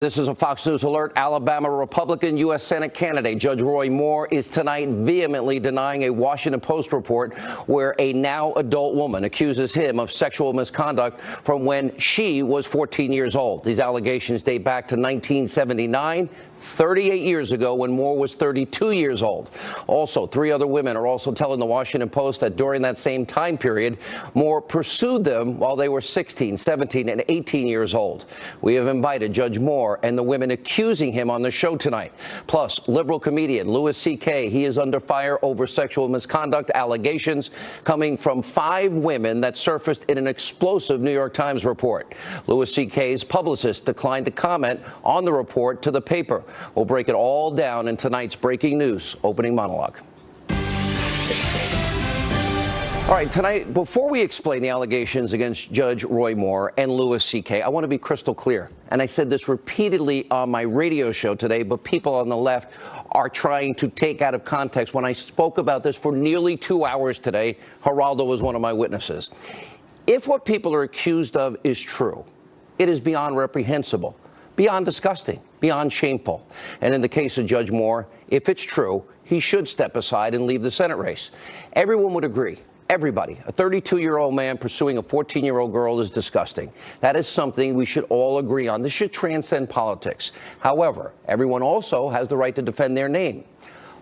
This is a Fox News alert. Alabama Republican U.S. Senate candidate Judge Roy Moore is tonight vehemently denying a Washington Post report where a now adult woman accuses him of sexual misconduct from when she was 14 years old. These allegations date back to 1979. 38 years ago when Moore was 32 years old. Also, three other women are also telling the Washington Post that during that same time period, Moore pursued them while they were 16, 17, and 18 years old. We have invited Judge Moore and the women accusing him on the show tonight. Plus, liberal comedian Louis C.K., he is under fire over sexual misconduct allegations coming from 5 women that surfaced in an explosive New York Times report. Louis C.K.'s publicist declined to comment on the report to the paper. We'll break it all down in tonight's breaking news opening monologue. All right, tonight, before we explain the allegations against Judge Roy Moore and Louis C.K., I want to be crystal clear. And I said this repeatedly on my radio show today, but people on the left are trying to take out of context. When I spoke about this for nearly 2 hours today, Geraldo was one of my witnesses. If what people are accused of is true, it is beyond reprehensible, beyond disgusting, beyond shameful. And in the case of Judge Moore, if it's true, he should step aside and leave the Senate race. Everyone would agree. Everybody. A 32-year-old man pursuing a 14-year-old girl is disgusting. That is something we should all agree on. This should transcend politics. However, everyone also has the right to defend their name.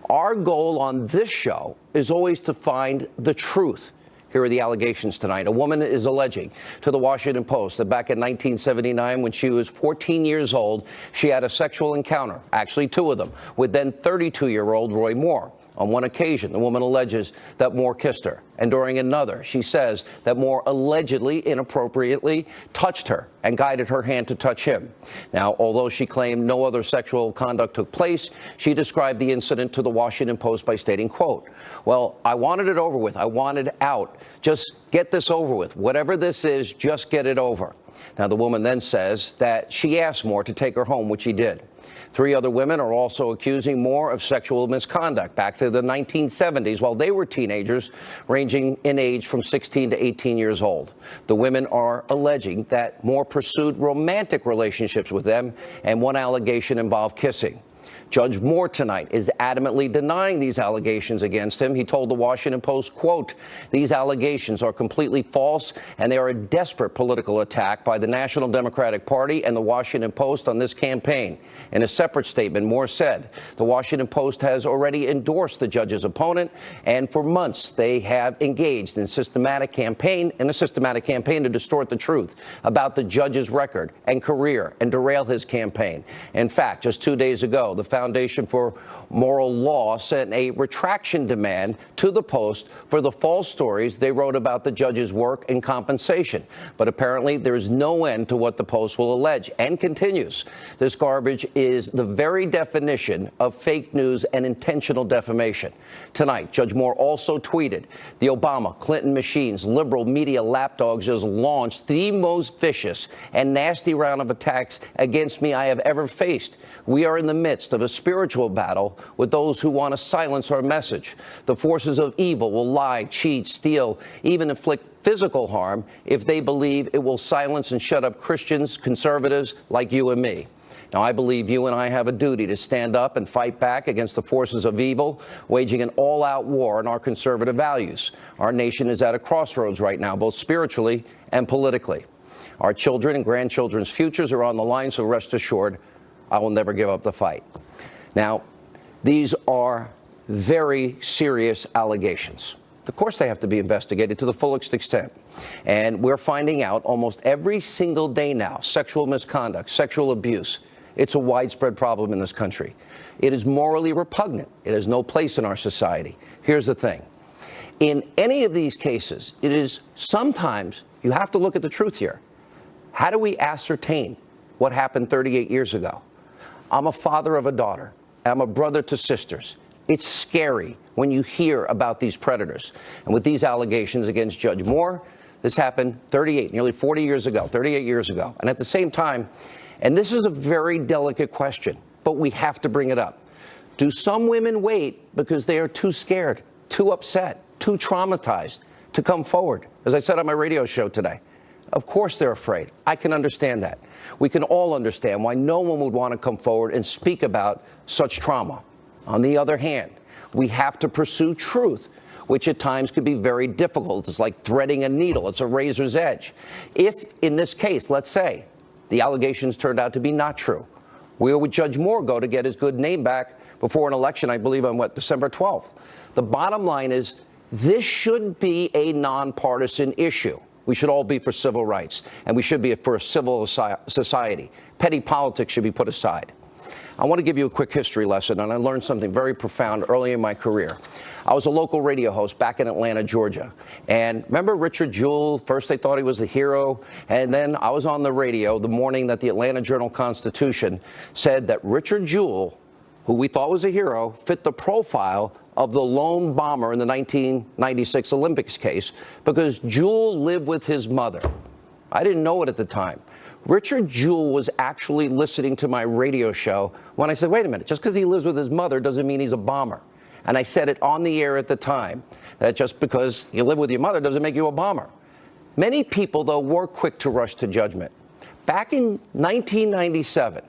Our goal on this show is always to find the truth. Here are the allegations tonight. A woman is alleging to the Washington Post that back in 1979, when she was 14 years old, she had a sexual encounter, actually 2 of them, with then 32-year-old Roy Moore. On one occasion, the woman alleges that Moore kissed her. And during another, she says that Moore allegedly, inappropriately touched her and guided her hand to touch him. Now, although she claimed no other sexual conduct took place, she described the incident to the Washington Post by stating, quote, "Well, I wanted it over with. I wanted out. Just get this over with. Whatever this is, just get it over." Now, the woman then says that she asked Moore to take her home, which he did. 3 other women are also accusing Moore of sexual misconduct back to the 1970s while they were teenagers, ranging in age from 16 to 18 years old. The women are alleging that Moore pursued romantic relationships with them, and one allegation involved kissing. Judge Moore tonight is adamantly denying these allegations against him. He told the Washington Post, quote, "These allegations are completely false, and they are a desperate political attack by the National Democratic Party and the Washington Post on this campaign." In a separate statement, Moore said, "The Washington Post has already endorsed the judge's opponent, and for months they have engaged in a systematic campaign to distort the truth about the judge's record and career and derail his campaign. In fact, just 2 days ago, the Foundation for Moral Law sent a retraction demand to the Post for the false stories they wrote about the judge's work and compensation. But apparently there is no end to what the Post will allege," and continues. "This garbage is the very definition of fake news and intentional defamation." Tonight, Judge Moore also tweeted, "The Obama, Clinton machines, liberal media lapdogs just launched the most vicious and nasty round of attacks against me I have ever faced. We are in the midst of a spiritual battle with those who want to silence our message. The forces of evil will lie, cheat, steal, even inflict physical harm if they believe it will silence and shut up Christians, conservatives like you and me. Now, I believe you and I have a duty to stand up and fight back against the forces of evil, waging an all-out war on our conservative values. Our nation is at a crossroads right now, both spiritually and politically. Our children and grandchildren's futures are on the line, so rest assured, I will never give up the fight." Now, these are very serious allegations. Of course, they have to be investigated to the fullest extent. And we're finding out almost every single day now, sexual misconduct, sexual abuse. It's a widespread problem in this country. It is morally repugnant. It has no place in our society. Here's the thing. In any of these cases, it is sometimes, you have to look at the truth here. How do we ascertain what happened 38 years ago? I'm a father of a daughter. I'm a brother to sisters. It's scary when you hear about these predators. And with these allegations against Judge Moore, this happened nearly 38 years ago. And at the same time, and this is a very delicate question, but we have to bring it up. Do some women wait because they are too scared, too upset, too traumatized to come forward? As I said on my radio show today, Of course they're afraid. I can understand that. We can all understand why no one would want to come forward and speak about such trauma. On the other hand, we have to pursue truth, which at times could be very difficult. It's like threading a needle. It's a razor's edge. If, in this case, let's say, the allegations turned out to be not true, where would Judge Moore go to get his good name back before an election, I believe, on December 12th? The bottom line is this should be a nonpartisan issue. We should all be for civil rights, and we should be for a civil society. Petty politics should be put aside. I want to give you a quick history lesson, and I learned something very profound early in my career. I was a local radio host back in Atlanta, Georgia. And remember Richard Jewell? First they thought he was the hero, and then I was on the radio the morning that the Atlanta Journal-Constitution said that Richard Jewell, who we thought was a hero, fit the profile of the lone bomber in the 1996 Olympics case because Jewell lived with his mother. I didn't know it at the time. Richard Jewell was actually listening to my radio show when I said, wait a minute, just because he lives with his mother doesn't mean he's a bomber. And I said it on the air at the time, that just because you live with your mother doesn't make you a bomber. Many people, though, were quick to rush to judgment. Back in 1997,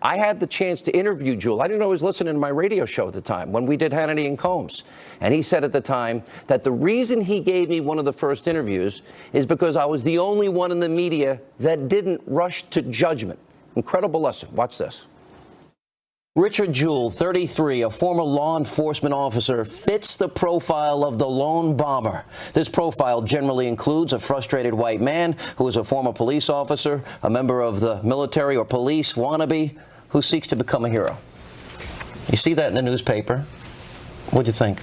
I had the chance to interview Jewell. I didn't know he was listening to my radio show at the time when we did Hannity and Combs. And he said at the time that the reason he gave me one of the first interviews is because I was the only one in the media that didn't rush to judgment. Incredible lesson. Watch this. Richard Jewell, 33, a former law enforcement officer, fits the profile of the lone bomber. This profile generally includes a frustrated white man who is a former police officer, a member of the military or police wannabe who seeks to become a hero. You see that in the newspaper. What do you think?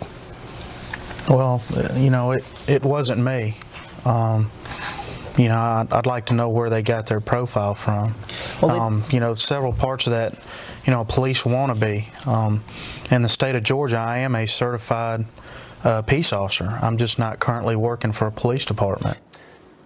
Well, you know, it wasn't me. You know, I'd like to know where they got their profile from. Well, you know, several parts of that, you know, police wannabe. In the state of Georgia, I am a certified peace officer. I'm just not currently working for a police department.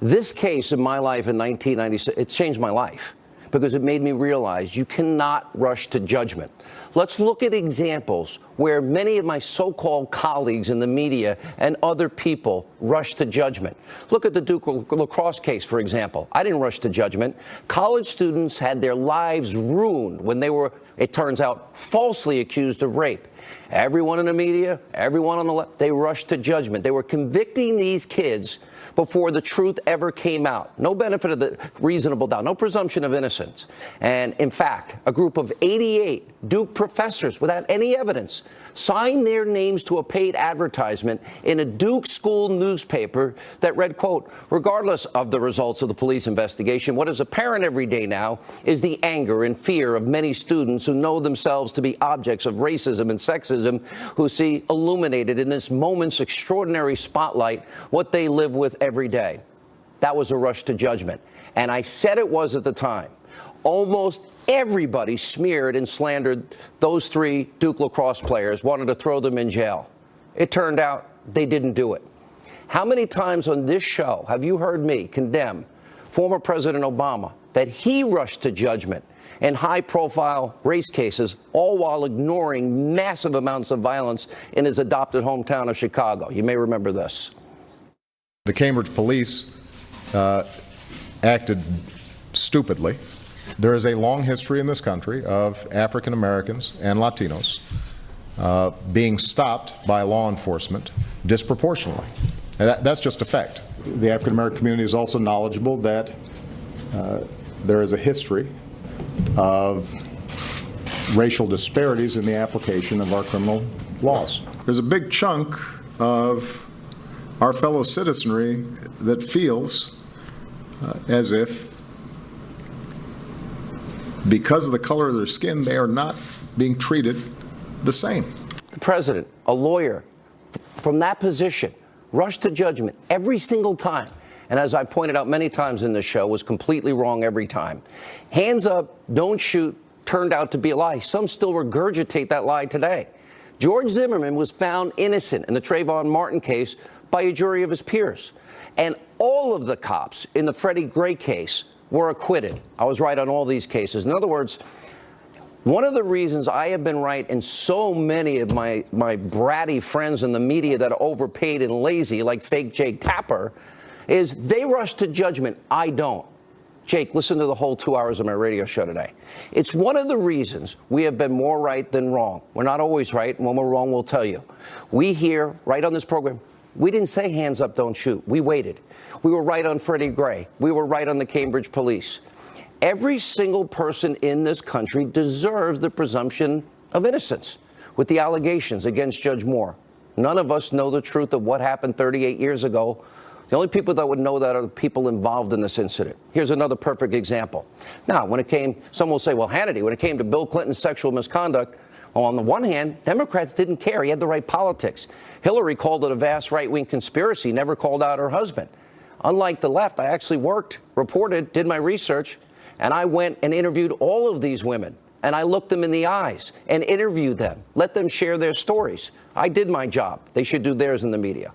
This case in my life in 1996, it changed my life because it made me realize you cannot rush to judgment. Let's look at examples where many of my so-called colleagues in the media and other people rush to judgment. Look at the Duke lacrosse case, for example. I didn't rush to judgment. College students had their lives ruined when they were, it turns out, falsely accused of rape. Everyone in the media, everyone on the left, they rushed to judgment. They were convicting these kids before the truth ever came out. No benefit of the reasonable doubt, no presumption of innocence. And in fact, a group of 88 Duke professors without any evidence signed their names to a paid advertisement in a Duke school newspaper that read, quote, regardless of the results of the police investigation, what is apparent every day now is the anger and fear of many students who know themselves to be objects of racism and sexism, who see illuminated in this moment's extraordinary spotlight what they live with every day. That was a rush to judgment. And I said it was at the time. Almost everybody smeared and slandered those three Duke lacrosse players, wanted to throw them in jail. It turned out they didn't do it. How many times on this show have you heard me condemn former President Obama that he rushed to judgment in high-profile race cases, all while ignoring massive amounts of violence in his adopted hometown of Chicago? You may remember this. The Cambridge police acted stupidly. There is a long history in this country of African Americans and Latinos being stopped by law enforcement disproportionately. And that's just a fact. The African American community is also knowledgeable that there is a history of racial disparities in the application of our criminal laws. There's a big chunk of our fellow citizenry that feels as if because of the color of their skin, they are not being treated the same. The president, a lawyer, from that position, rushed to judgment every single time. And as I pointed out many times in this show, was completely wrong every time. Hands up, don't shoot, turned out to be a lie. Some still regurgitate that lie today. George Zimmerman was found innocent in the Trayvon Martin case by a jury of his peers. And all of the cops in the Freddie Gray case were acquitted. I was right on all these cases. In other words, one of the reasons I have been right in so many of my bratty friends in the media that are overpaid and lazy, like fake Jake Tapper, is they rush to judgment. I don't. Jake, listen to the whole 2 hours of my radio show today. It's one of the reasons we have been more right than wrong. We're not always right, and when we're wrong, we'll tell you. We here, right on this program, we didn't say hands up, don't shoot. We waited. We were right on Freddie Gray. We were right on the Cambridge police. Every single person in this country deserves the presumption of innocence with the allegations against Judge Moore. None of us know the truth of what happened 38 years ago. The only people that would know that are the people involved in this incident. Here's another perfect example. Now, when it came, some will say, well, Hannity, when it came to Bill Clinton's sexual misconduct, well, on the one hand, Democrats didn't care. He had the right politics. Hillary called it a vast right-wing conspiracy, never called out her husband. Unlike the left, I actually worked, reported, did my research, and I went and interviewed all of these women. And I looked them in the eyes and interviewed them, let them share their stories. I did my job. They should do theirs in the media.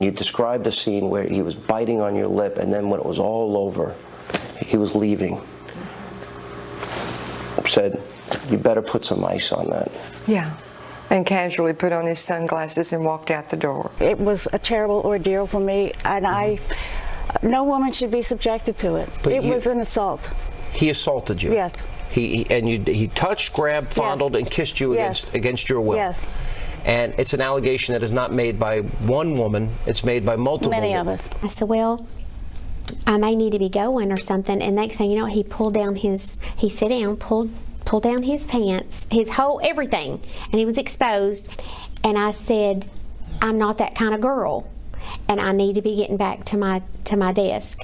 You described a scene where he was biting on your lip, and then when it was all over, he was leaving. Said, you better put some ice on that. Yeah, and casually put on his sunglasses and walked out the door. It was a terrible ordeal for me, and no woman should be subjected to it. But it was an assault. He assaulted you? Yes. He touched, grabbed, fondled, and kissed you against your will? Yes. And it's an allegation that is not made by one woman, it's made by multiple women. Many of us. I said, well, I may need to be going or something. And next thing you know, he pulled down he sat down, pulled down his pants, his whole everything, and he was exposed. And I said, I'm not that kind of girl, and I need to be getting back to my desk.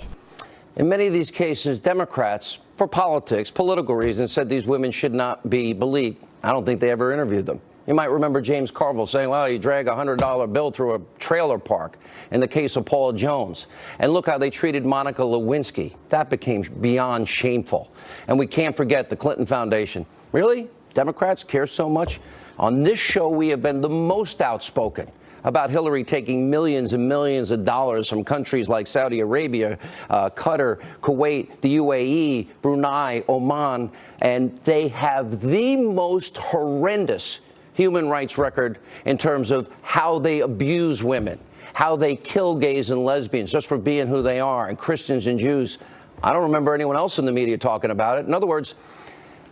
In many of these cases, Democrats, for politics, political reasons, said these women should not be believed. I don't think they ever interviewed them. You might remember James Carville saying, well, you drag a $100 bill through a trailer park in the case of Paula Jones. And look how they treated Monica Lewinsky. That became beyond shameful. And we can't forget the Clinton Foundation. Really? Democrats care so much? On this show, we have been the most outspoken about Hillary taking millions and millions of dollars from countries like Saudi Arabia, Qatar, Kuwait, the UAE, Brunei, Oman, and they have the most horrendous human rights record in terms of how they abuse women, how they kill gays and lesbians just for being who they are, and Christians and Jews. I don't remember anyone else in the media talking about it. In other words,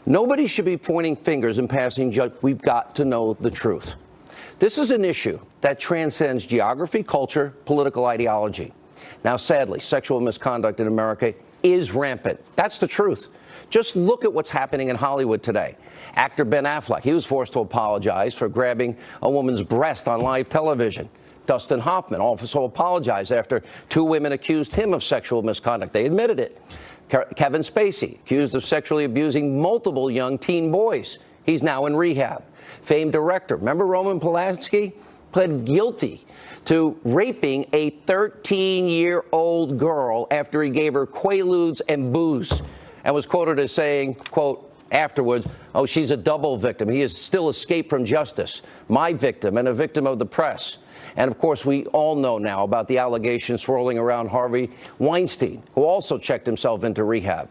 nobody should be pointing fingers and passing judgment. We've got to know the truth. This is an issue that transcends geography, culture, political ideology. Now, sadly, sexual misconduct in America is rampant. That's the truth. Just look at what's happening in Hollywood today. Actor Ben Affleck, he was forced to apologize for grabbing a woman's breast on live television. Dustin Hoffman also apologized after two women accused him of sexual misconduct. They admitted it. Kevin Spacey, accused of sexually abusing multiple young teen boys. He's now in rehab. Famed director, remember Roman Polanski? Pled guilty to raping a 13-year-old girl after he gave her Quaaludes and booze, and was quoted as saying, quote, afterwards, oh, she's a double victim. He has still escaped from justice. My victim and a victim of the press. And, of course, we all know now about the allegations swirling around Harvey Weinstein, who also checked himself into rehab.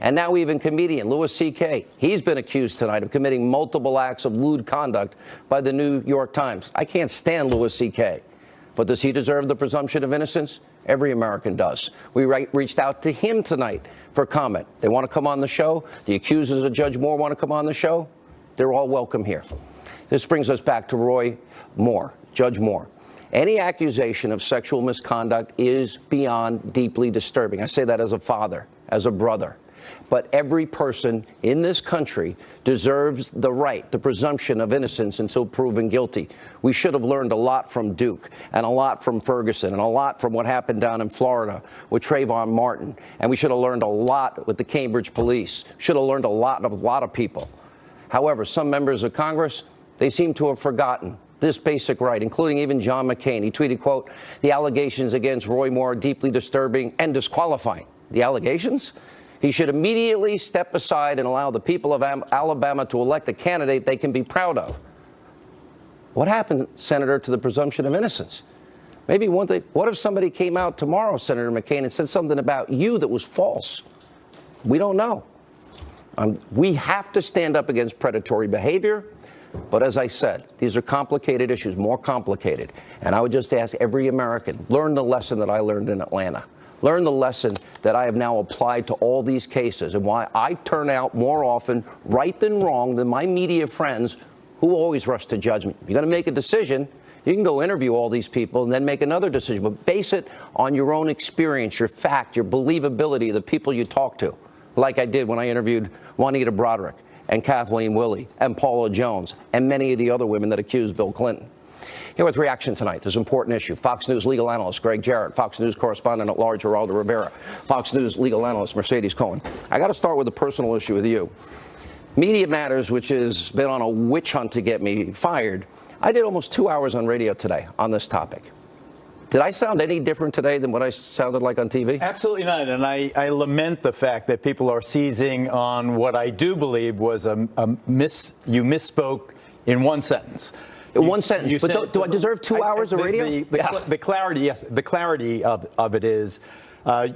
And now even comedian Louis C.K., he's been accused tonight of committing multiple acts of lewd conduct by the New York Times. I can't stand Louis C.K., but does he deserve the presumption of innocence? Every American does. We reached out to him tonight for comment. They want to come on the show. The accusers of Judge Moore want to come on the show. They're all welcome here. This brings us back to Roy Moore, Judge Moore. Any accusation of sexual misconduct is beyond deeply disturbing. I say that as a father, as a brother. But every person in this country deserves the right, the presumption of innocence until proven guilty. We should have learned a lot from Duke, and a lot from Ferguson, and a lot from what happened down in Florida with Trayvon Martin. And we should have learned a lot with the Cambridge police. Should have learned a lot of people. However, some members of Congress, they seem to have forgotten this basic right, including even John McCain. He tweeted, quote, the allegations against Roy Moore are deeply disturbing and disqualifying. The allegations? He should immediately step aside and allow the people of Alabama to elect a candidate they can be proud of. What happened, Senator, to the presumption of innocence? Maybe one thing, what if somebody came out tomorrow, Senator McCain, and said something about you that was false? We don't know. We have to stand up against predatory behavior, But as I said, these are complicated issues, more complicated. And I would just ask every American, learn the lesson that I learned in Atlanta. Learn the lesson that I have now applied to all these cases and why I turn out more often right than wrong than my media friends who always rush to judgment. You're going to make a decision. You can go interview all these people and then make another decision, but base it on your own experience, your fact, your believability, the people you talk to, like I did when I interviewed Juanita Broderick and Kathleen Willey and Paula Jones and many of the other women that accused Bill Clinton. Here with reaction tonight, this important issue. Fox News legal analyst Greg Jarrett, Fox News correspondent at large Geraldo Rivera, Fox News legal analyst Mercedes Cohen. I got to start with a personal issue with you. Media Matters, which has been on a witch hunt to get me fired, I did almost 2 hours on radio today on this topic. Did I sound any different today than what I sounded like on TV? Absolutely not. And I lament the fact that people are seizing on what I do believe was you misspoke in one sentence. In one sentence. But do I deserve 2 hours of radio? The clarity, yes. The clarity of it is,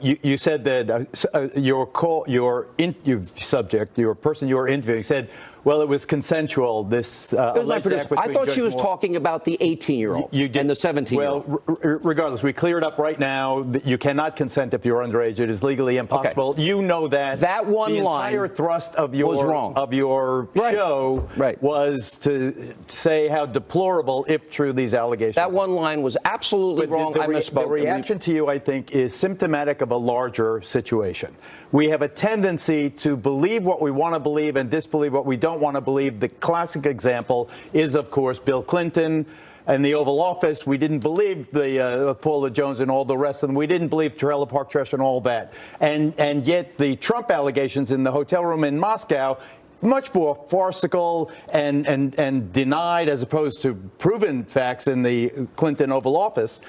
you said that your person you were interviewing said, well, it was consensual. This alleged act between I thought she was Moore. talking about the 18-year-old and the 17-year-old. Well, regardless, we cleared up right now that you cannot consent if you're underage. It is legally impossible. Okay. You know that. That one line the entire thrust of your was wrong. Of your show was to say how deplorable, if true, these allegations. That one line was absolutely wrong. I misspoke. The reaction to you, I think, is symptomatic of a larger situation. We have a tendency to believe what we want to believe and disbelieve what we don't want to believe. The classic example is, of course, Bill Clinton and the Oval Office. We didn't believe the Paula Jones and all the rest of them. We didn't believe Trailer Park Trash and all that. And yet the Trump allegations in the hotel room in Moscow, much more farcical and denied as opposed to proven facts in the Clinton Oval Office.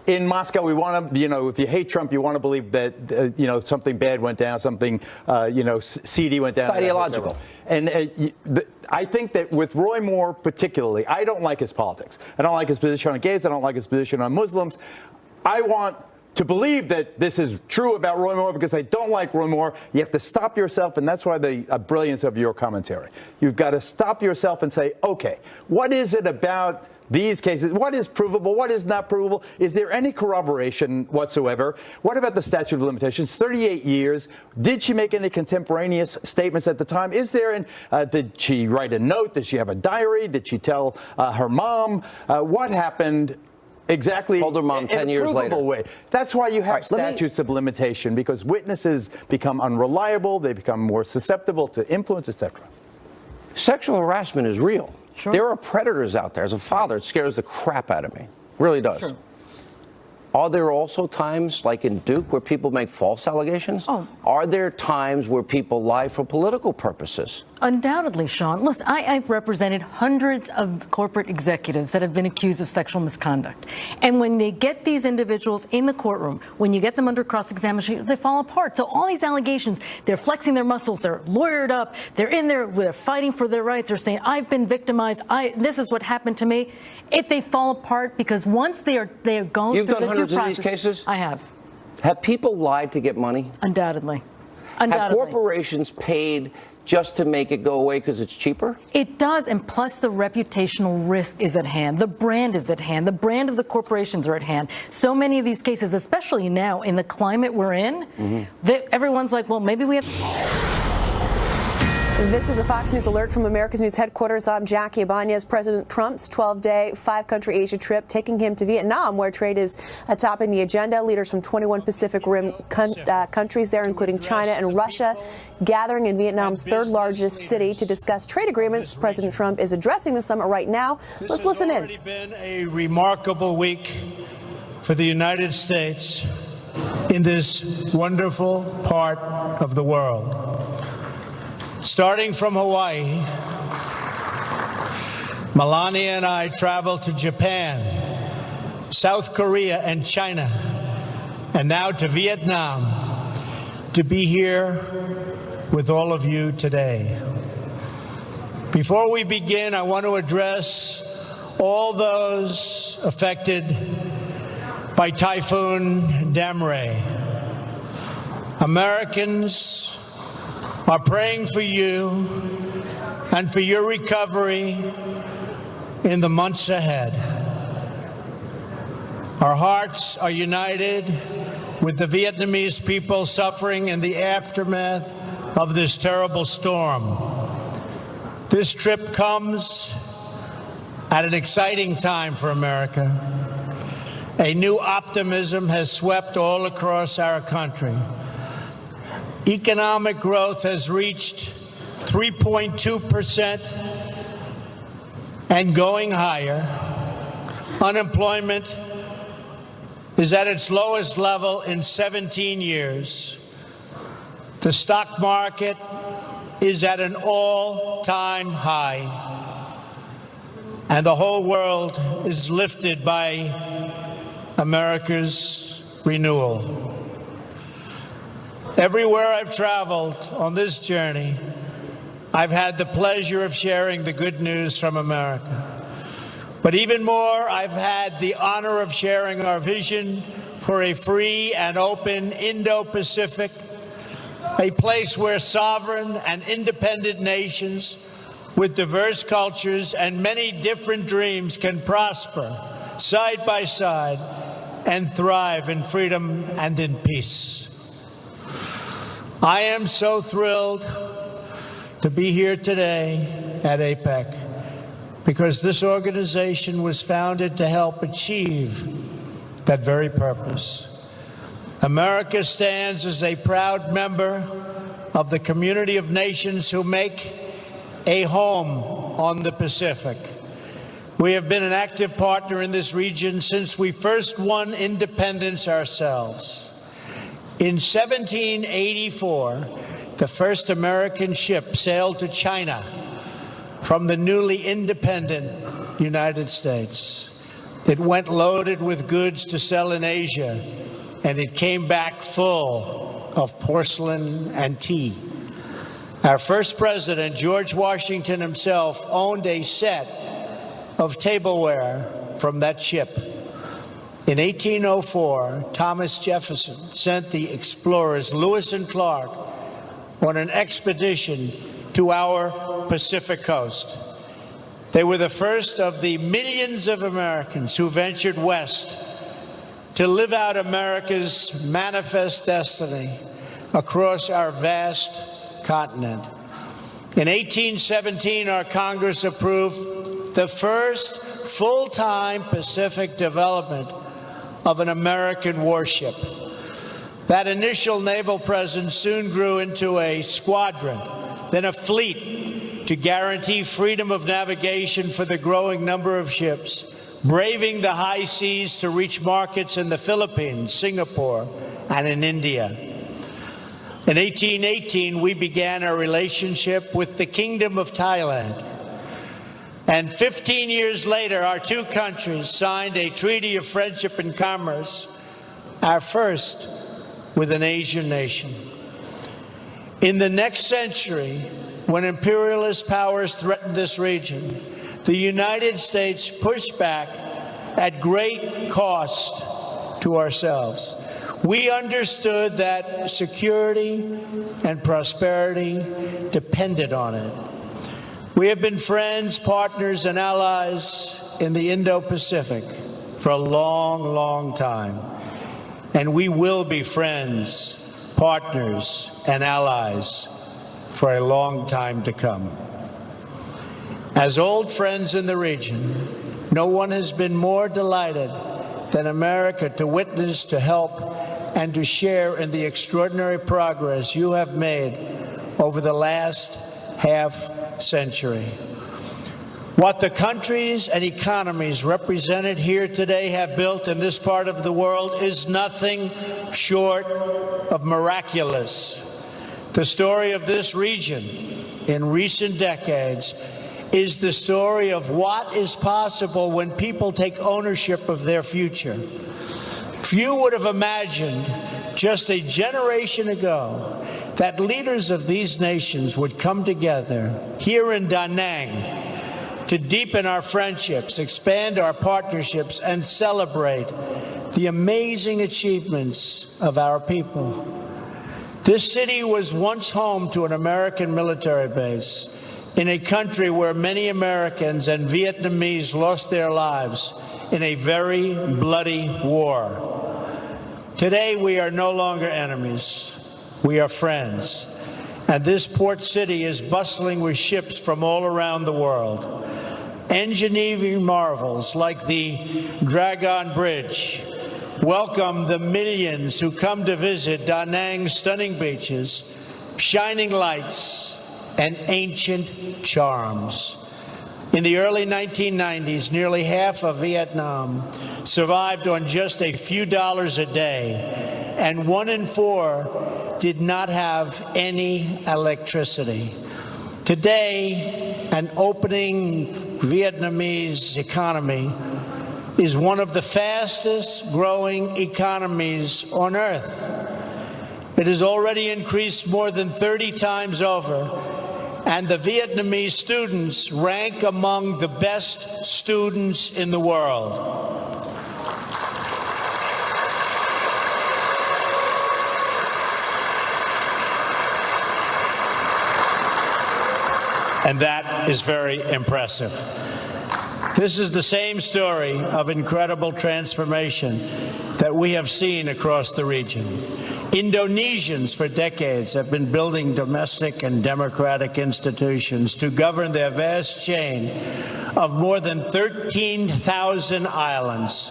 In Moscow, we want to, if you hate Trump, you want to believe that, something bad went down, something, seedy went down. It's ideological. And I think that with Roy Moore particularly, I don't like his politics. I don't like his position on gays. I don't like his position on Muslims. I want to believe that this is true about Roy Moore because I don't like Roy Moore. You have to stop yourself, and that's why the brilliance of your commentary. You've got to stop yourself and say, okay, what is it about these cases? What is provable? What is not provable? Is there any corroboration whatsoever? What about the statute of limitations? 38 years. Did she make any contemporaneous statements at the time? Is there did she write a note? Did she have a diary? Did she tell her mom? What happened exactly told her mom 10 years later. Way. That's why you have statutes of limitation, because witnesses become unreliable, they become more susceptible to influence, etc. Sexual harassment is real. Sure. There are predators out there. As a father, it scares the crap out of me. It really does. Sure. Are there also times, like in Duke, where people make false allegations? Oh. Are there times where people lie for political purposes? Undoubtedly, Sean. Listen, I've represented hundreds of corporate executives that have been accused of sexual misconduct. And when they get these individuals in the courtroom, when you get them under cross-examination, they fall apart. So all these allegations, they're flexing their muscles, they're lawyered up, they're in there, they're fighting for their rights, they're saying, I've been victimized, this is what happened to me. If they fall apart, because once they are going You've through done the hundreds due of process, these cases? I have. Have people lied to get money? Undoubtedly. Have corporations paid just to make it go away because it's cheaper? It does, and plus the reputational risk is at hand. The brand is at hand. The brand of the corporations are at hand. So many of these cases, especially now in the climate we're in, everyone's like, well, maybe we have... This is a Fox News alert from America's News headquarters. I'm Jackie Ibanez. President Trump's 12-day, 5-country Asia trip taking him to Vietnam, where trade is topping the agenda. Leaders from 21 Pacific Rim countries there, including China and Russia, gathering in Vietnam's third-largest city to discuss trade agreements. President Trump is addressing the summit right now. Let's listen in. It's already been a remarkable week for the United States in this wonderful part of the world. Starting from Hawaii, Melania and I traveled to Japan, South Korea, and China, and now to Vietnam to be here with all of you today. Before we begin, I want to address all those affected by Typhoon Damre. Americans are praying for you and for your recovery in the months ahead. Our hearts are united with the Vietnamese people suffering in the aftermath of this terrible storm. This trip comes at an exciting time for America. A new optimism has swept all across our country. Economic growth has reached 3.2% and going higher. Unemployment is at its lowest level in 17 years. The stock market is at an all-time high. And the whole world is lifted by America's renewal. Everywhere I've traveled on this journey, I've had the pleasure of sharing the good news from America. But even more, I've had the honor of sharing our vision for a free and open Indo-Pacific, a place where sovereign and independent nations with diverse cultures and many different dreams can prosper side by side and thrive in freedom and in peace. I am so thrilled to be here today at APEC because this organization was founded to help achieve that very purpose. America stands as a proud member of the community of nations who make a home on the Pacific. We have been an active partner in this region since we first won independence ourselves. In 1784, the first American ship sailed to China from the newly independent United States. It went loaded with goods to sell in Asia, and it came back full of porcelain and tea. Our first president, George Washington himself, owned a set of tableware from that ship. In 1804, Thomas Jefferson sent the explorers Lewis and Clark on an expedition to our Pacific coast. They were the first of the millions of Americans who ventured west to live out America's manifest destiny across our vast continent. In 1817, our Congress approved the first full-time Pacific development of an American warship. That initial naval presence soon grew into a squadron, then a fleet to guarantee freedom of navigation for the growing number of ships, braving the high seas to reach markets in the Philippines, Singapore, and in India. In 1818, we began our relationship with the Kingdom of Thailand. And 15 years later, our two countries signed a treaty of friendship and commerce, our first with an Asian nation. In the next century, when imperialist powers threatened this region, the United States pushed back at great cost to ourselves. We understood that security and prosperity depended on it. We have been friends, partners, and allies in the Indo-Pacific for a long, long time. And we will be friends, partners, and allies for a long time to come. As old friends in the region, no one has been more delighted than America to witness, to help, and to share in the extraordinary progress you have made over the last half-century. What the countries and economies represented here today have built in this part of the world is nothing short of miraculous. The story of this region in recent decades is the story of what is possible when people take ownership of their future. Few would have imagined just a generation ago that leaders of these nations would come together here in Da Nang to deepen our friendships, expand our partnerships, and celebrate the amazing achievements of our people. This city was once home to an American military base. in a country where many Americans and Vietnamese lost their lives in a very bloody war. Today, we are no longer enemies. We are friends. And this port city is bustling with ships from all around the world. Engineering marvels like the Dragon Bridge welcome the millions who come to visit Da Nang's stunning beaches, shining lights, and ancient charms. In the early 1990s, nearly half of Vietnam survived on just a few dollars a day, and 1 in 4 did not have any electricity. Today, an opening Vietnamese economy is one of the fastest growing economies on earth. It has already increased more than 30 times over, and the Vietnamese students rank among the best students in the world. And that is very impressive. This is the same story of incredible transformation that we have seen across the region. Indonesians for decades have been building domestic and democratic institutions to govern their vast chain of more than 13,000 islands.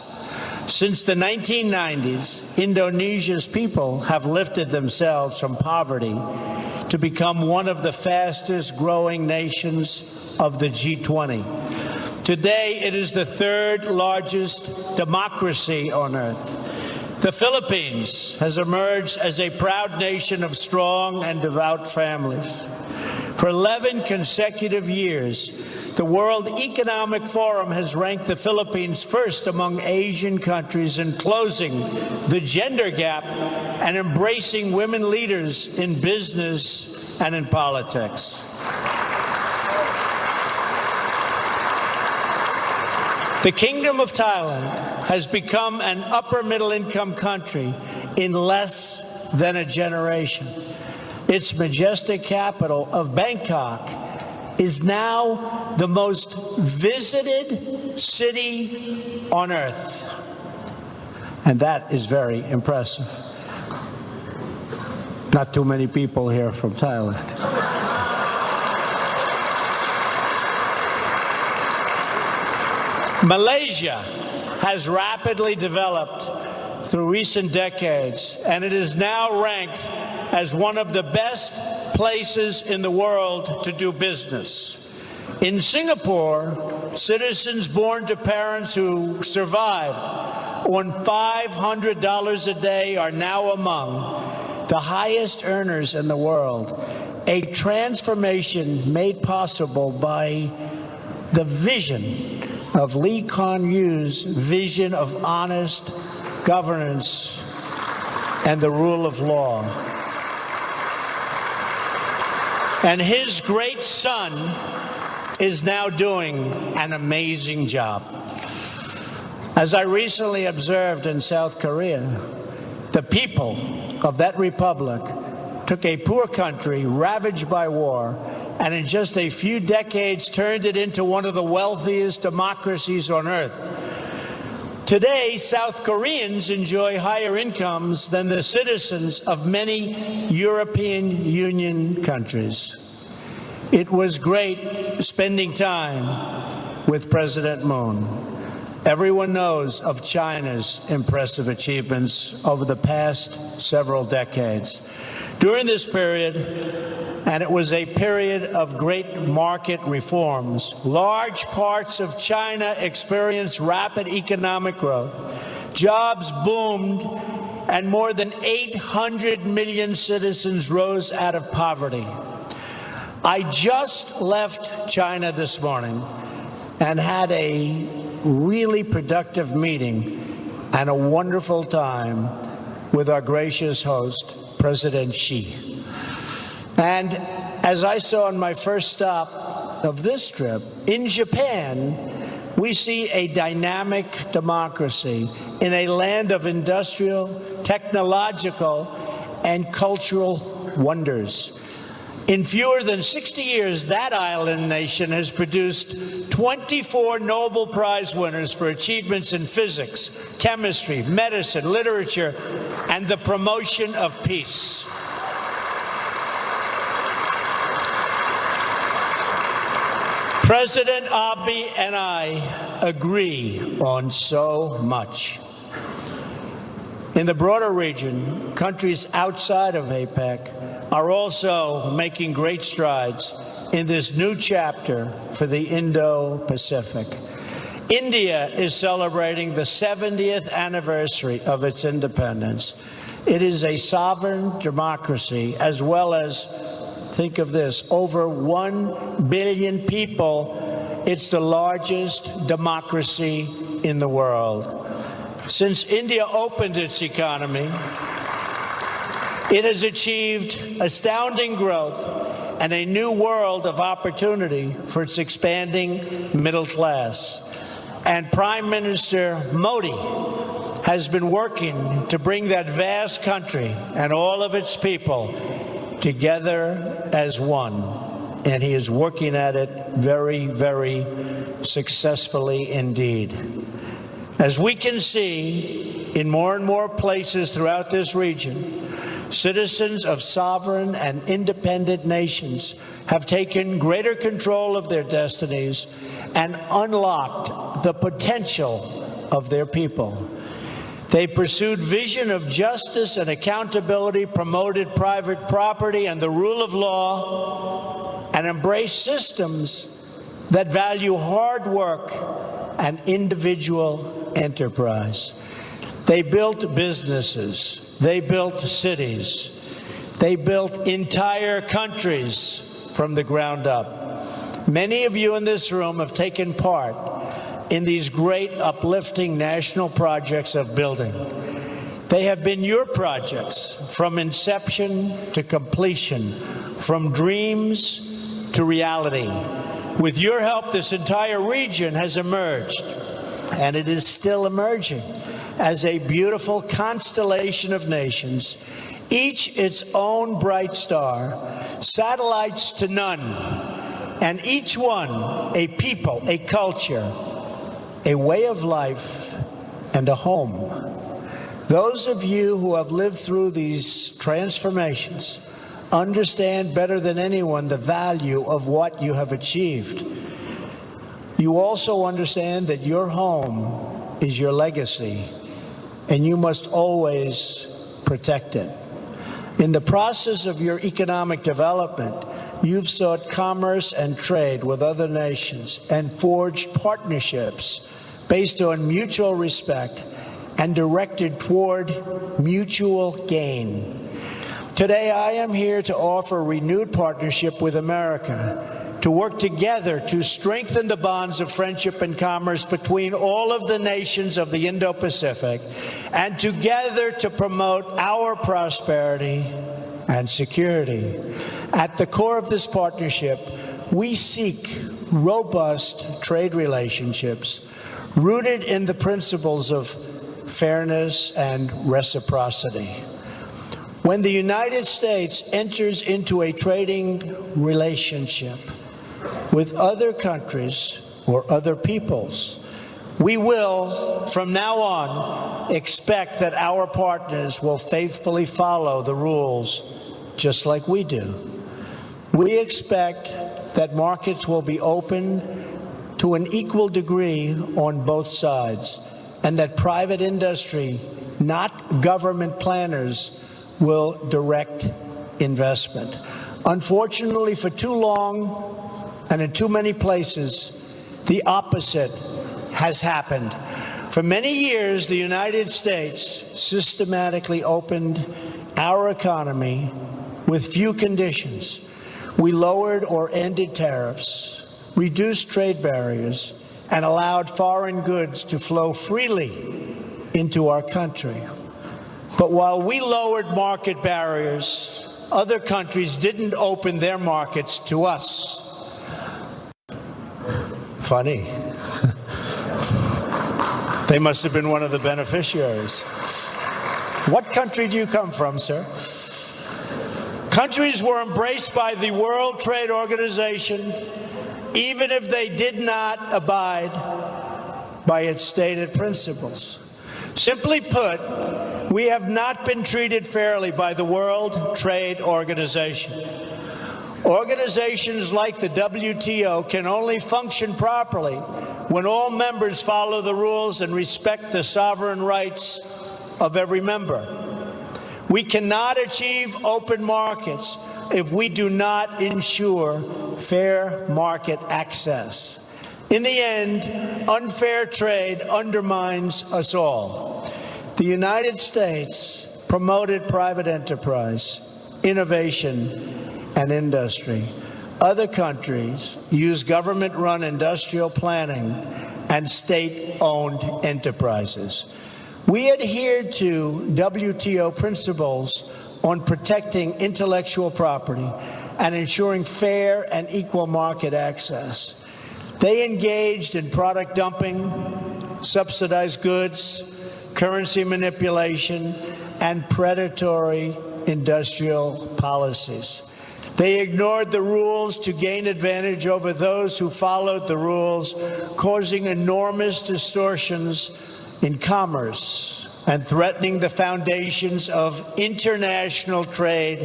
Since the 1990s, Indonesia's people have lifted themselves from poverty to become one of the fastest growing nations of the G20. Today, it is the third largest democracy on earth. The Philippines has emerged as a proud nation of strong and devout families. For 11 consecutive years, the World Economic Forum has ranked the Philippines first among Asian countries in closing the gender gap and embracing women leaders in business and in politics. The Kingdom of Thailand has become an upper middle income country in less than a generation. Its majestic capital of Bangkok is now the most visited city on earth. And that is very impressive. Not too many people here from Thailand. Malaysia has rapidly developed through recent decades, and it is now ranked as one of the best places in the world to do business. In Singapore, citizens born to parents who survived on $500 a day are now among the highest earners in the world, a transformation made possible by the vision of Lee Kuan Yew's vision of honest governance and the rule of law. And his great son is now doing an amazing job. As I recently observed in South Korea, the people of that republic took a poor country ravaged by war and in just a few decades turned it into one of the wealthiest democracies on earth. Today, South Koreans enjoy higher incomes than the citizens of many European Union countries. It was great spending time with President Moon. Everyone knows of China's impressive achievements over the past several decades. During this period, and it was a period of great market reforms, large parts of China experienced rapid economic growth. Jobs boomed, and more than 800 million citizens rose out of poverty. I just left China this morning and had a really productive meeting and a wonderful time with our gracious host, President Xi. And as I saw on my first stop of this trip, in Japan, we see a dynamic democracy in a land of industrial, technological, and cultural wonders. In fewer than 60 years, that island nation has produced 24 Nobel Prize winners for achievements in physics, chemistry, medicine, literature, and the promotion of peace. President Abiy and I agree on so much. In the broader region, countries outside of APEC are also making great strides in this new chapter for the Indo-Pacific. India is celebrating the 70th anniversary of its independence. It is a sovereign democracy, as well as, think of this, over 1 billion people. It's the largest democracy in the world. Since India opened its economy, it has achieved astounding growth and a new world of opportunity for its expanding middle class. And Prime Minister Modi has been working to bring that vast country and all of its people together as one. And he is working at it very, very successfully indeed. As we can see in more and more places throughout this region, citizens of sovereign and independent nations have taken greater control of their destinies and unlocked the potential of their people. They pursued vision of justice and accountability, promoted private property and the rule of law, and embraced systems that value hard work and individual enterprise. They built businesses, they built cities, they built entire countries from the ground up. Many of you in this room have taken part in these great uplifting national projects of building. They have been your projects from inception to completion, from dreams to reality. With your help, this entire region has emerged, and it is still emerging, as a beautiful constellation of nations, each its own bright star, satellites to none, and each one a people, a culture, a way of life, and a home. Those of you who have lived through these transformations understand better than anyone the value of what you have achieved. You also understand that your home is your legacy, and you must always protect it. In the process of your economic development, you've sought commerce and trade with other nations and forged partnerships based on mutual respect and directed toward mutual gain. Today, I am here to offer renewed partnership with America, to work together to strengthen the bonds of friendship and commerce between all of the nations of the Indo-Pacific, and together to promote our prosperity and security. At the core of this partnership, we seek robust trade relationships rooted in the principles of fairness and reciprocity. When the United States enters into a trading relationship with other countries or other peoples, we will, from now on, expect that our partners will faithfully follow the rules just like we do. We expect that markets will be open to an equal degree on both sides, and that private industry, not government planners, will direct investment. Unfortunately, for too long and in too many places, the opposite has happened. For many years, the United States systematically opened our economy with few conditions. We lowered or ended tariffs, reduced trade barriers, and allowed foreign goods to flow freely into our country. But while we lowered market barriers, other countries didn't open their markets to us. Funny. They must have been one of the beneficiaries. What country do you come from, sir? Countries were embraced by the World Trade Organization even if they did not abide by its stated principles. Simply put, we have not been treated fairly by the World Trade Organization. Organizations like the WTO can only function properly when all members follow the rules and respect the sovereign rights of every member. We cannot achieve open markets if we do not ensure fair market access. In the end, unfair trade undermines us all. The United States promoted private enterprise, innovation, and industry. Other countries use government-run industrial planning and state-owned enterprises. We adhere to WTO principles on protecting intellectual property and ensuring fair and equal market access. They engaged in product dumping, subsidized goods, currency manipulation, and predatory industrial policies. They ignored the rules to gain advantage over those who followed the rules, causing enormous distortions in commerce and threatening the foundations of international trade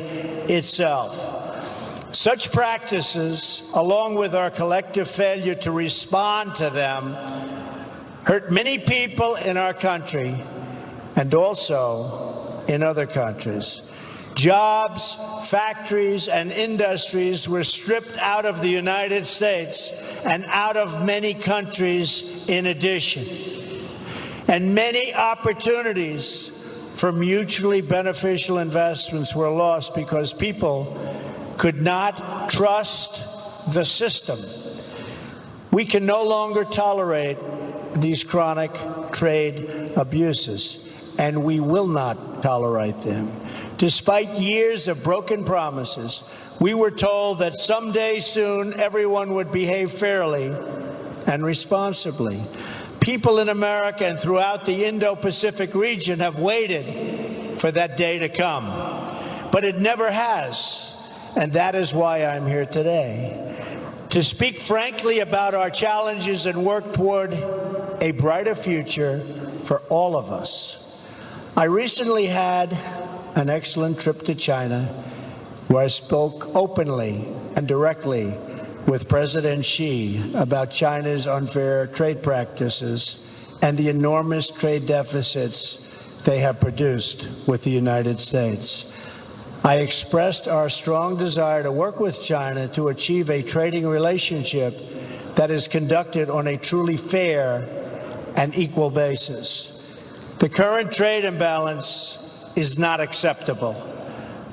itself. Such practices, along with our collective failure to respond to them, hurt many people in our country and also in other countries. Jobs, factories, and industries were stripped out of the United States and out of many countries in addition. And many opportunities for mutually beneficial investments were lost because people could not trust the system. We can no longer tolerate these chronic trade abuses, and we will not tolerate them. Despite years of broken promises, we were told that someday soon everyone would behave fairly and responsibly. People in America and throughout the Indo-Pacific region have waited for that day to come, but it never has, and that is why I'm here today, to speak frankly about our challenges and work toward a brighter future for all of us. I recently had an excellent trip to China, where I spoke openly and directly with President Xi about China's unfair trade practices and the enormous trade deficits they have produced with the United States. I expressed our strong desire to work with China to achieve a trading relationship that is conducted on a truly fair and equal basis. The current trade imbalance is not acceptable.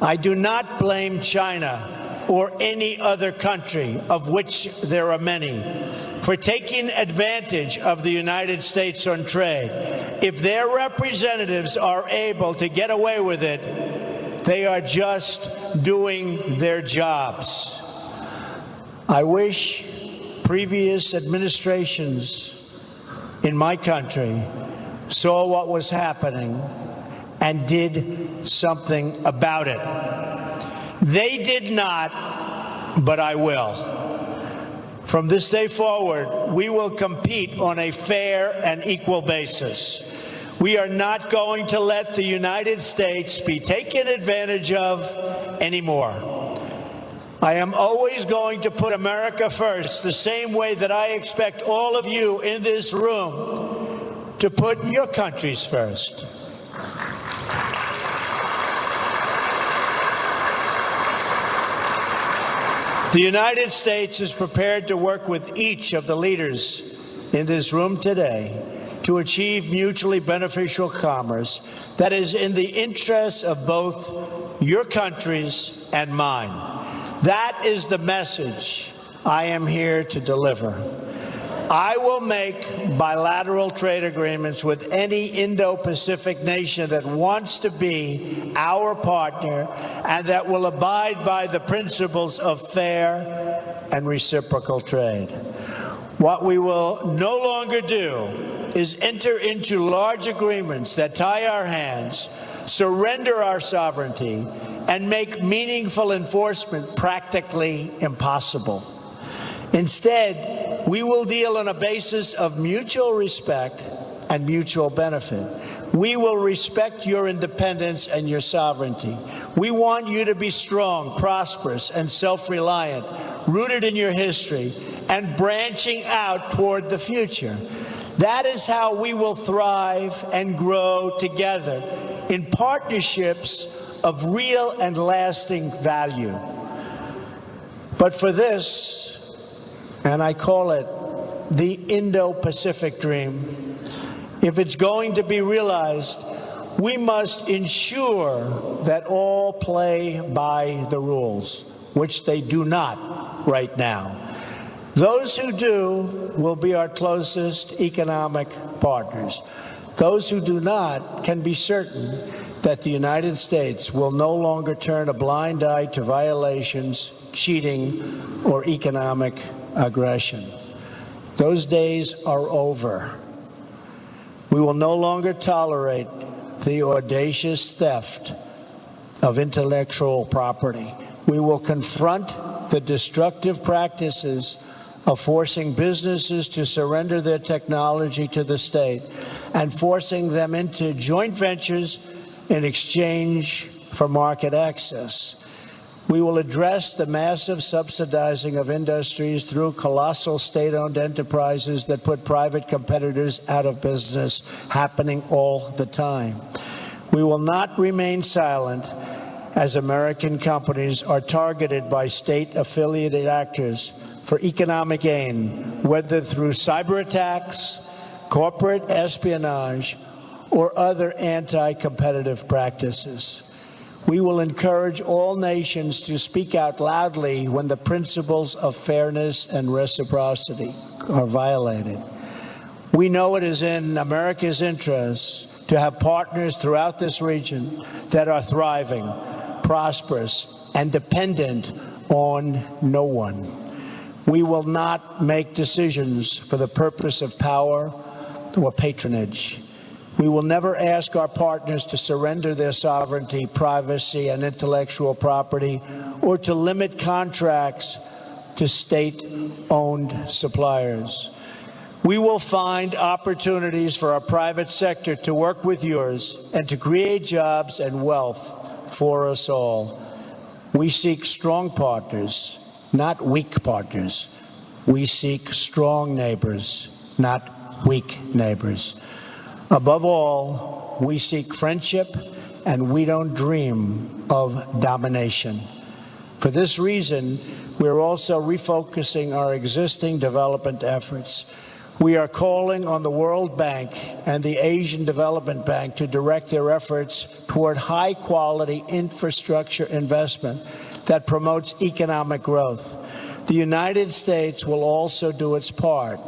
I do not blame China or any other country, of which there are many, for taking advantage of the United States on trade. If their representatives are able to get away with it, they are just doing their jobs. I wish previous administrations in my country saw what was happening and did something about it. They did not, but I will. From this day forward, we will compete on a fair and equal basis. We are not going to let the United States be taken advantage of anymore. I am always going to put America first, the same way that I expect all of you in this room to put your countries first. The United States is prepared to work with each of the leaders in this room today to achieve mutually beneficial commerce that is in the interests of both your countries and mine. That is the message I am here to deliver. I will make bilateral trade agreements with any Indo-Pacific nation that wants to be our partner and that will abide by the principles of fair and reciprocal trade. What we will no longer do is enter into large agreements that tie our hands, surrender our sovereignty, and make meaningful enforcement practically impossible. Instead, we will deal on a basis of mutual respect and mutual benefit. We will respect your independence and your sovereignty. We want you to be strong, prosperous, and self-reliant, rooted in your history, and branching out toward the future. That is how we will thrive and grow together in partnerships of real and lasting value. But for this, and I call it the Indo-Pacific dream, if it's going to be realized, we must ensure that all play by the rules, which they do not right now. Those who do will be our closest economic partners. Those who do not can be certain that the United States will no longer turn a blind eye to violations, cheating, or economic aggression. Those days are over. We will no longer tolerate the audacious theft of intellectual property. We will confront the destructive practices of forcing businesses to surrender their technology to the state and forcing them into joint ventures in exchange for market access. We will address the massive subsidizing of industries through colossal state-owned enterprises that put private competitors out of business, happening all the time. We will not remain silent as American companies are targeted by state-affiliated actors for economic gain, whether through cyber attacks, corporate espionage, or other anti-competitive practices. We will encourage all nations to speak out loudly when the principles of fairness and reciprocity are violated. We know it is in America's interest to have partners throughout this region that are thriving, prosperous, and dependent on no one. We will not make decisions for the purpose of power or patronage. We will never ask our partners to surrender their sovereignty, privacy, and intellectual property, or to limit contracts to state-owned suppliers. We will find opportunities for our private sector to work with yours and to create jobs and wealth for us all. We seek strong partners, not weak partners. We seek strong neighbors, not weak neighbors. Above all, we seek friendship, and we don't dream of domination. For this reason, we're also refocusing our existing development efforts. We are calling on the World Bank and the Asian Development Bank to direct their efforts toward high-quality infrastructure investment that promotes economic growth. The United States will also do its part.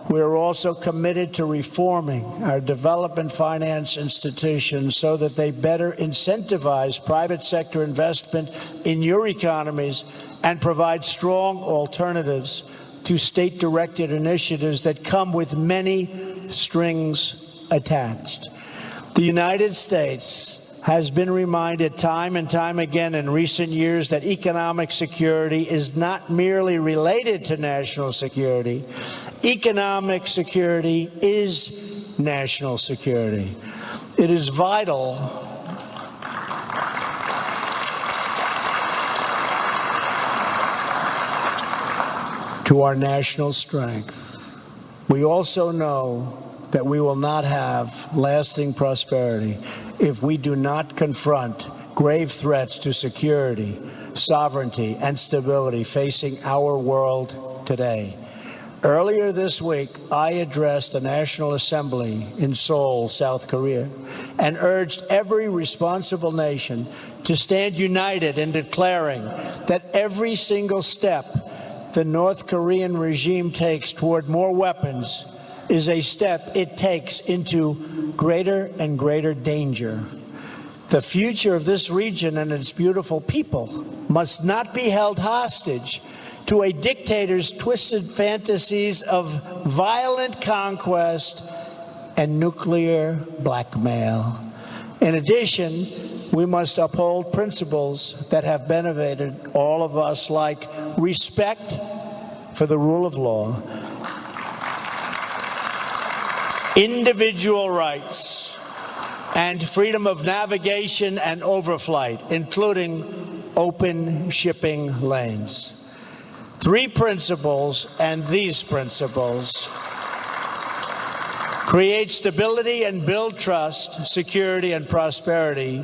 We are also committed to reforming our development finance institutions so that they better incentivize private sector investment in your economies and provide strong alternatives to state-directed initiatives that come with many strings attached. The United States has been reminded time and time again in recent years that economic security is not merely related to national security. Economic security is national security. It is vital to our national strength. We also know that we will not have lasting prosperity if we do not confront grave threats to security, sovereignty, and stability facing our world today. Earlier this week, I addressed the National Assembly in Seoul, South Korea, and urged every responsible nation to stand united in declaring that every single step the North Korean regime takes toward more weapons is a step it takes into greater and greater danger. The future of this region and its beautiful people must not be held hostage to a dictator's twisted fantasies of violent conquest and nuclear blackmail. In addition, we must uphold principles that have benefited all of us, like respect for the rule of law, individual rights, and freedom of navigation and overflight, including open shipping lanes. Three principles, and these principles create stability and build trust, security, and prosperity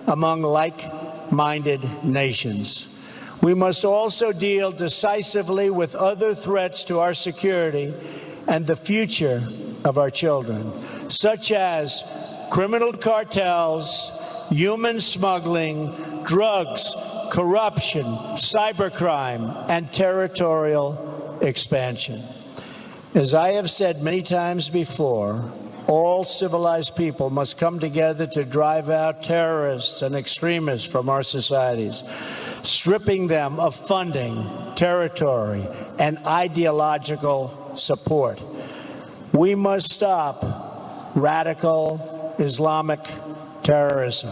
among like-minded nations. We must also deal decisively with other threats to our security and the future of our children, such as criminal cartels, human smuggling, drugs, corruption, cybercrime, and territorial expansion. As I have said many times before, all civilized people must come together to drive out terrorists and extremists from our societies, stripping them of funding, territory, and ideological support. We must stop radical Islamic terrorism.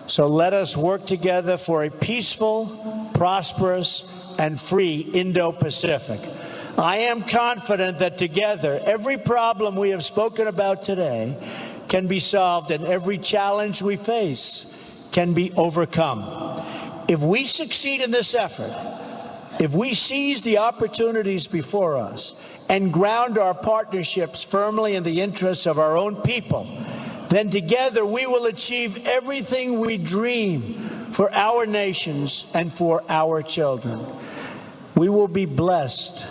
So let us work together for a peaceful, prosperous, and free Indo-Pacific. I am confident that together, every problem we have spoken about today can be solved and every challenge we face can be overcome. If we succeed in this effort, if we seize the opportunities before us and ground our partnerships firmly in the interests of our own people, then together we will achieve everything we dream for our nations and for our children. We will be blessed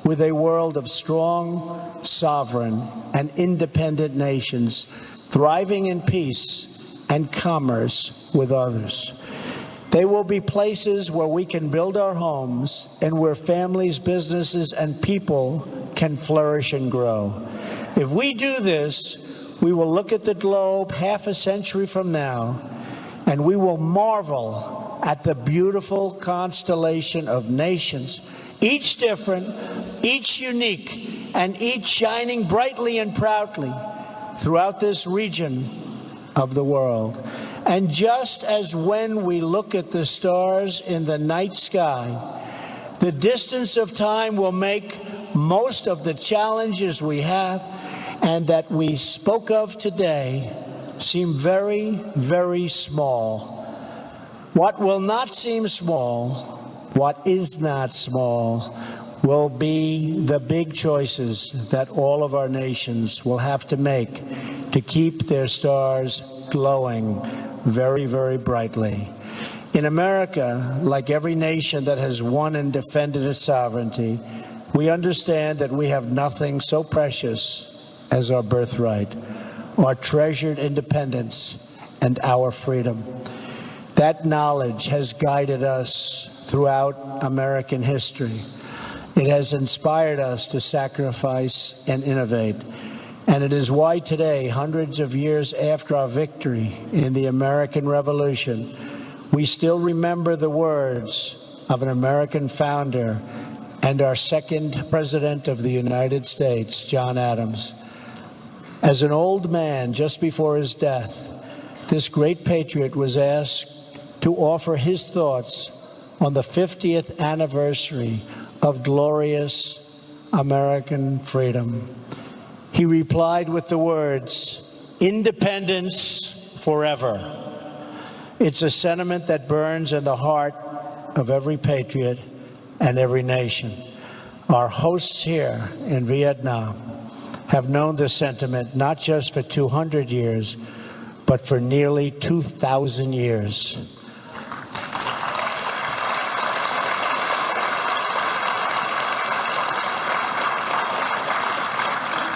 with a world of strong, sovereign, and independent nations thriving in peace and commerce with others. They will be places where we can build our homes and where families, businesses, and people can flourish and grow. If we do this, we will look at the globe half a century from now, and we will marvel at the beautiful constellation of nations, each different, each unique, and each shining brightly and proudly throughout this region of the world. And just as when we look at the stars in the night sky, the distance of time will make most of the challenges we have and that we spoke of today seem very, very small. What will not seem small, what is not small, will be the big choices that all of our nations will have to make to keep their stars glowing very, very brightly. In America, like every nation that has won and defended its sovereignty, we understand that we have nothing so precious as our birthright, our treasured independence, and our freedom. That knowledge has guided us throughout American history. It has inspired us to sacrifice and innovate. And it is why today, hundreds of years after our victory in the American Revolution, we still remember the words of an American founder and our second President of the United States, John Adams. As an old man just before his death, this great patriot was asked to offer his thoughts on the 50th anniversary of glorious American freedom. He replied with the words, "Independence forever." It's a sentiment that burns in the heart of every patriot and every nation. Our hosts here in Vietnam have known this sentiment not just for 200 years, but for nearly 2,000 years.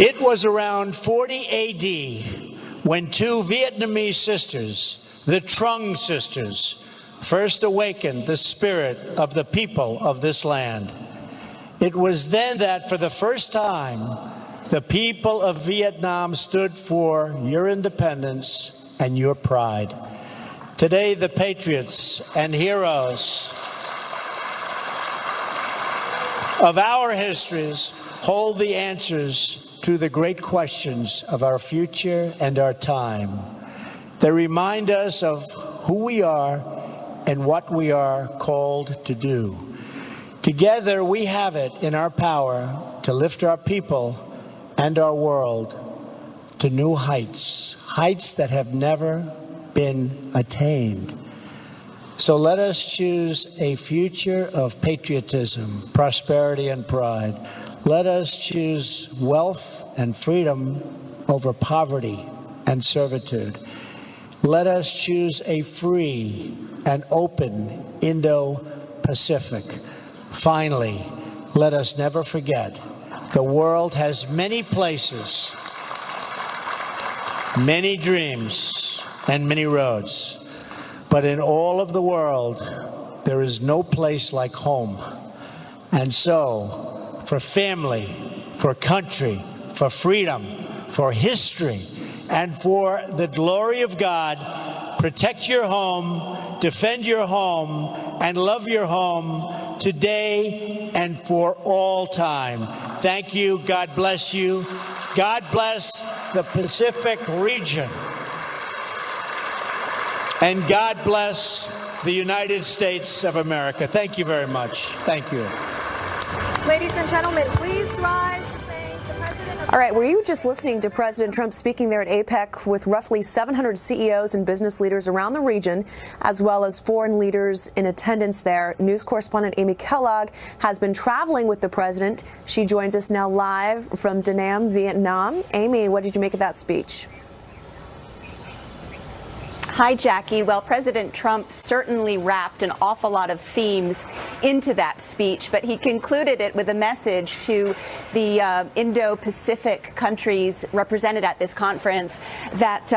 It was around 40 AD when two Vietnamese sisters, the Trung sisters, first awakened the spirit of the people of this land. It was then that, for the first time, the people of Vietnam stood for your independence and your pride. Today, the patriots and heroes of our histories hold the answers to the great questions of our future and our time. They remind us of who we are and what we are called to do. Together, we have it in our power to lift our people and our world to new heights, heights that have never been attained. So let us choose a future of patriotism, prosperity, and pride. Let us choose wealth and freedom over poverty and servitude. Let us choose a free and open Indo-Pacific. Finally, let us never forget, the world has many places, many dreams, and many roads. But in all of the world, there is no place like home. And so, for family, for country, for freedom, for history, and for the glory of God, protect your home, defend your home, and love your home today and for all time. Thank you. God bless you. God bless the Pacific region. And God bless the United States of America. Thank you very much. Thank you. Ladies and gentlemen, please rise to thank the President. All right, were you just listening to President Trump speaking there at APEC with roughly 700 CEOs and business leaders around the region, as well as foreign leaders in attendance there? News correspondent Amy Kellogg has been traveling with the president. She joins us now live from Da Nang, Vietnam. Amy, what did you make of that speech? Hi, Jackie. Well, President Trump certainly wrapped an awful lot of themes into that speech, but he concluded it with a message to the Indo-Pacific countries represented at this conference that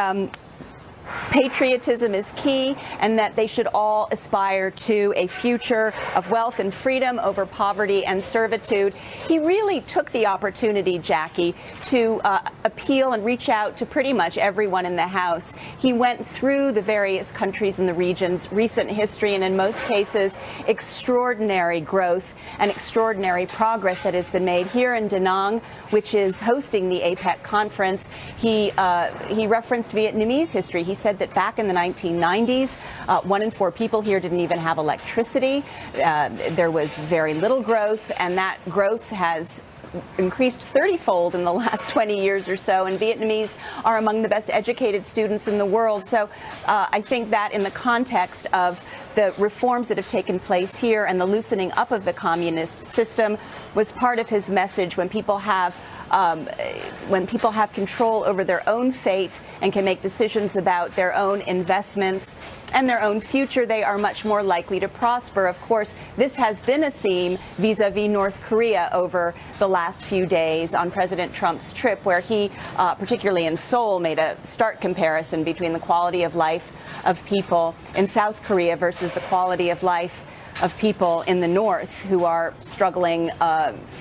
patriotism is key and that they should all aspire to a future of wealth and freedom over poverty and servitude. He really took the opportunity, Jackie, to appeal and reach out to pretty much everyone in the House. He went through the various countries in the region's recent history and in most cases extraordinary growth and extraordinary progress that has been made here in Da Nang, which is hosting the APEC conference. He referenced Vietnamese history. He said that back in the 1990s, 1 in 4 people here didn't even have electricity. There was very little growth, and that growth has increased 30-fold in the last 20 years or so, and Vietnamese are among the best educated students in the world. So I think that in the context of the reforms that have taken place here and the loosening up of the communist system was part of his message. When people have control over their own fate and can make decisions about their own investments and their own future, they are much more likely to prosper. Of course, this has been a theme vis-a-vis North Korea over the last few days on President Trump's trip, where he, particularly in Seoul, made a stark comparison between the quality of life of people in South Korea versus the quality of life of people in the North, who are struggling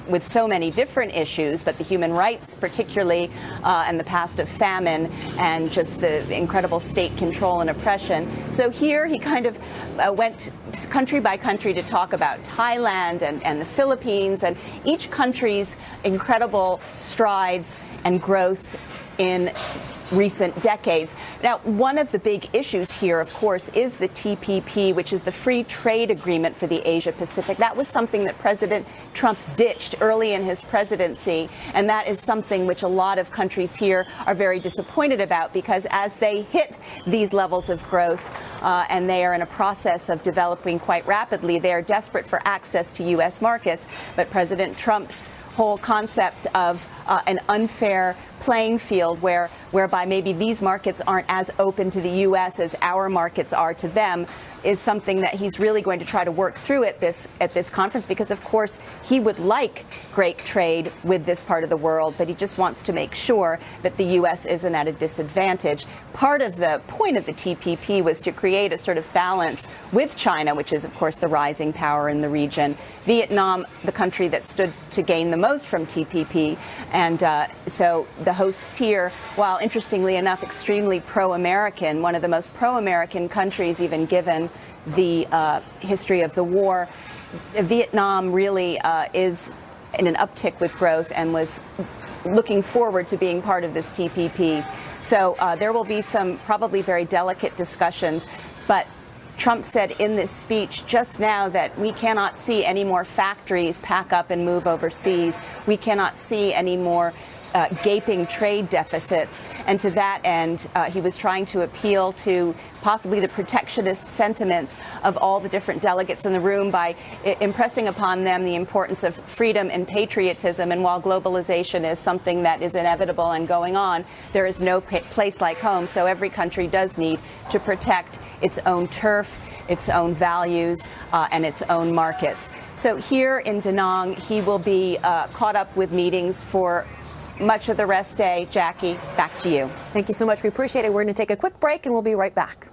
with so many different issues, but the human rights particularly, and the past of famine and just the incredible state control and oppression. So here he kind of went country by country to talk about Thailand and the Philippines and each country's incredible strides and growth in recent decades. Now, one of the big issues here, of course, is the TPP, which is the free trade agreement for the Asia Pacific. That was something that President Trump ditched early in his presidency, and that is something which a lot of countries here are very disappointed about, because as they hit these levels of growth and they are in a process of developing quite rapidly, they are desperate for access to U.S. markets. But President Trump's whole concept of an unfair playing field whereby maybe these markets aren't as open to the U.S. as our markets are to them is something that he's really going to try to work through at this conference, because of course he would like great trade with this part of the world, but he just wants to make sure that the U.S. isn't at a disadvantage. Part of the point of the TPP was to create a sort of balance with China, which is of course the rising power in the region, Vietnam, the country that stood to gain the most from TPP, and so the hosts here, while interestingly enough extremely pro-American, one of the most pro-American countries even given the history of the war, Vietnam really is in an uptick with growth and was looking forward to being part of this TPP. So there will be some probably very delicate discussions, but Trump said in this speech just now that we cannot see any more factories pack up and move overseas. We cannot see any more gaping trade deficits. And to that end, he was trying to appeal to possibly the protectionist sentiments of all the different delegates in the room by impressing upon them the importance of freedom and patriotism. And while globalization is something that is inevitable and going on, there is no place like home. So every country does need to protect its own turf, its own values, and its own markets. So here in Da Nang, he will be caught up with meetings for much of the rest day. Jackie, back to you. Thank you so much. We appreciate it. We're going to take a quick break and we'll be right back.